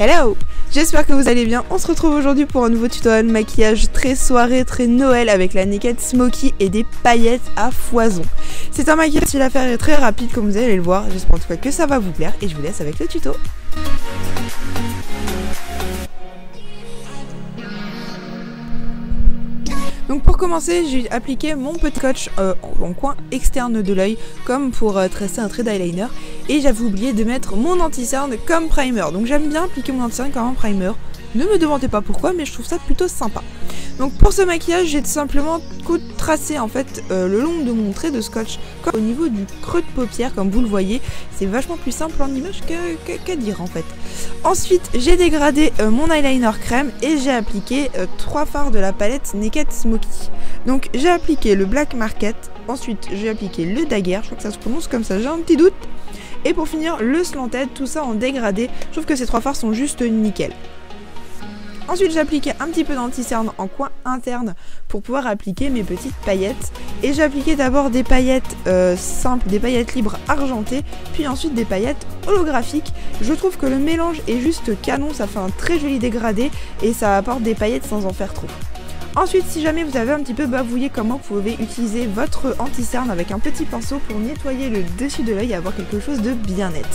Hello! J'espère que vous allez bien. On se retrouve aujourd'hui pour un nouveau tutoriel maquillage très soirée, très Noël avec la Naked Smoky et des paillettes à foison. C'est un maquillage facile à faire et très rapide comme vous allez le voir. J'espère en tout cas que ça va vous plaire et je vous laisse avec le tuto. Donc pour commencer, j'ai appliqué mon petit scotch en coin externe de l'œil comme pour tracer un trait d'eyeliner. Et j'avais oublié de mettre mon anti-cerne comme primer. Donc j'aime bien appliquer mon anti-cerne comme un primer. Ne me demandez pas pourquoi, mais je trouve ça plutôt sympa. Donc pour ce maquillage, j'ai tout simplement tracé en fait le long de mon trait de scotch comme au niveau du creux de paupière, comme vous le voyez. C'est vachement plus simple en image qu'à dire en fait. Ensuite, j'ai dégradé mon eyeliner crème et j'ai appliqué 3 fards de la palette Naked Smoky. Donc j'ai appliqué le Black Market, ensuite j'ai appliqué le Dagger, je crois que ça se prononce comme ça, j'ai un petit doute. Et pour finir, le Slanted, tout ça en dégradé. Je trouve que ces 3 fards sont juste nickel. Ensuite, j'ai appliqué un petit peu d'anti-cerne en coin interne pour pouvoir appliquer mes petites paillettes. Et j'ai appliqué d'abord des paillettes simples, des paillettes libres argentées, puis ensuite des paillettes holographiques. Je trouve que le mélange est juste canon, ça fait un très joli dégradé et ça apporte des paillettes sans en faire trop. Ensuite, si jamais vous avez un petit peu bavouillé, comment vous pouvez utiliser votre anti-cerne avec un petit pinceau pour nettoyer le dessus de l'œil et avoir quelque chose de bien net.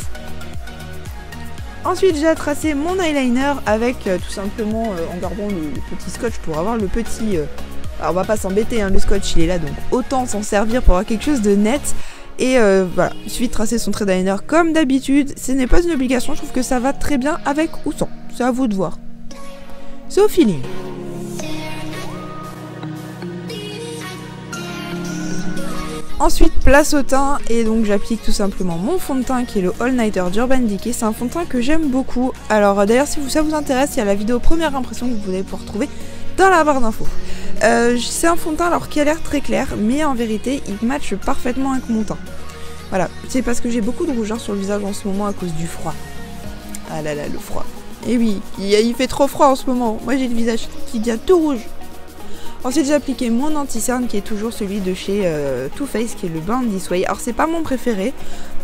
Ensuite, j'ai tracé mon eyeliner avec tout simplement en gardant le petit scotch pour avoir le petit... alors on va pas s'embêter, hein, le scotch il est là, donc autant s'en servir pour avoir quelque chose de net. Et voilà, il suffit de tracer son trait d'eyeliner comme d'habitude. Ce n'est pas une obligation, je trouve que ça va très bien avec ou sans. C'est à vous de voir. C'est au feeling. Ensuite, place au teint et donc j'applique tout simplement mon fond de teint qui est le All Nighter d'Urban Decay. C'est un fond de teint que j'aime beaucoup. Alors d'ailleurs si ça vous intéresse, il y a la vidéo première impression que vous allez pouvoir trouver dans la barre d'infos. C'est un fond de teint alors qui a l'air très clair, mais en vérité il matche parfaitement avec mon teint. Voilà, c'est parce que j'ai beaucoup de rougeur sur le visage en ce moment à cause du froid. Ah là là, le froid. Et oui, il fait trop froid en ce moment. Moi j'ai le visage qui devient tout rouge. Ensuite j'ai appliqué mon anti-cerne qui est toujours celui de chez Too Faced qui est le Born This Way. Alors c'est pas mon préféré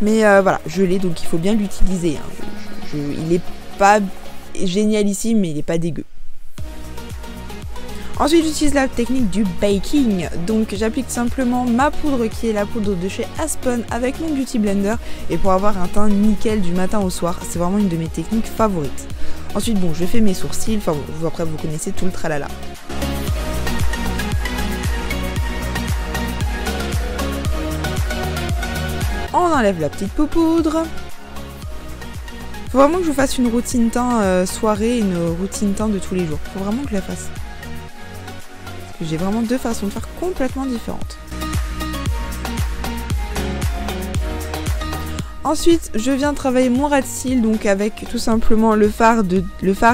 mais voilà je l'ai donc il faut bien l'utiliser. Hein. Il est pas génialissime mais il est pas dégueu. Ensuite j'utilise la technique du baking. Donc j'applique simplement ma poudre qui est la poudre de chez Aspen avec mon Beauty Blender. Et pour avoir un teint nickel du matin au soir, c'est vraiment une de mes techniques favorites. Ensuite bon je fais mes sourcils, enfin bon, après vous connaissez tout le tralala. On enlève la petite poudre. Faut vraiment que je vous fasse une routine teint soirée et une routine teint de tous les jours. Faut vraiment que je la fasse. Parce que j'ai vraiment deux façons de faire complètement différentes. Ensuite, je viens travailler mon ras de cils donc avec tout simplement le fard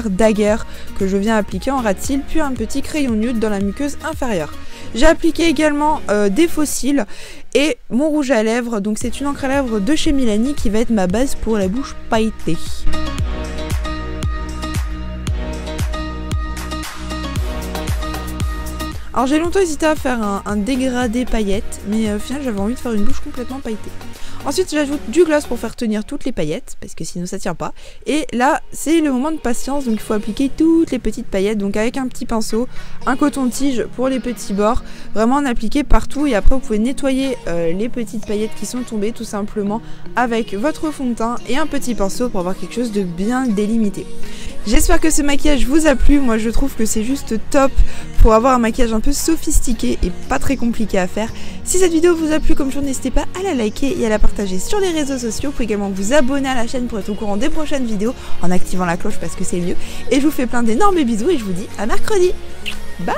Dagger que je viens appliquer en ras de cils, puis un petit crayon nude dans la muqueuse inférieure. J'ai appliqué également des faux cils et mon rouge à lèvres, donc c'est une encre à lèvres de chez Milani qui va être ma base pour la bouche pailletée. Alors j'ai longtemps hésité à faire un dégradé paillettes, mais au final j'avais envie de faire une bouche complètement pailletée. Ensuite j'ajoute du gloss pour faire tenir toutes les paillettes, parce que sinon ça tient pas. Et là c'est le moment de patience, donc il faut appliquer toutes les petites paillettes, donc avec un petit pinceau, un coton-tige pour les petits bords, vraiment en appliquer partout. Et après vous pouvez nettoyer les petites paillettes qui sont tombées tout simplement avec votre fond de teint et un petit pinceau pour avoir quelque chose de bien délimité. J'espère que ce maquillage vous a plu, moi je trouve que c'est juste top pour avoir un maquillage un peu sophistiqué et pas très compliqué à faire. Si cette vidéo vous a plu, comme toujours, n'hésitez pas à la liker et à la partager sur les réseaux sociaux. Vous pouvez également vous abonner à la chaîne pour être au courant des prochaines vidéos en activant la cloche parce que c'est mieux. Et je vous fais plein d'énormes bisous et je vous dis à mercredi. Bye!